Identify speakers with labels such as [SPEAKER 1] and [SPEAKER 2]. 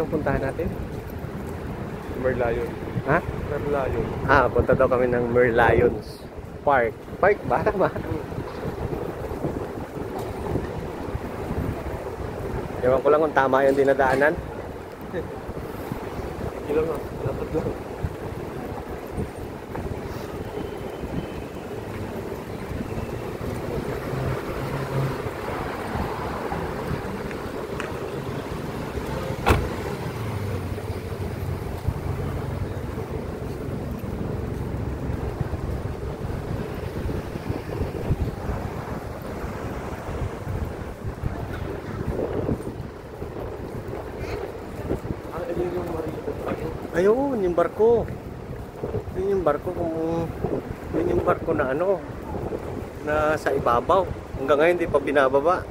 [SPEAKER 1] pupuntahan natin?
[SPEAKER 2] Merlion.
[SPEAKER 1] Ha?
[SPEAKER 2] Merlion.
[SPEAKER 1] Punta daw kami ng Merlions Park. Park ba? Tama? Ewan ko lang kung tama yung dinadaanan.
[SPEAKER 2] Ilang nga, dapat lang.
[SPEAKER 1] Ayun, yung barko. Yun yung barko yun yung barko na na sa ibabaw. Hanggang ngayon hindi pa binababa.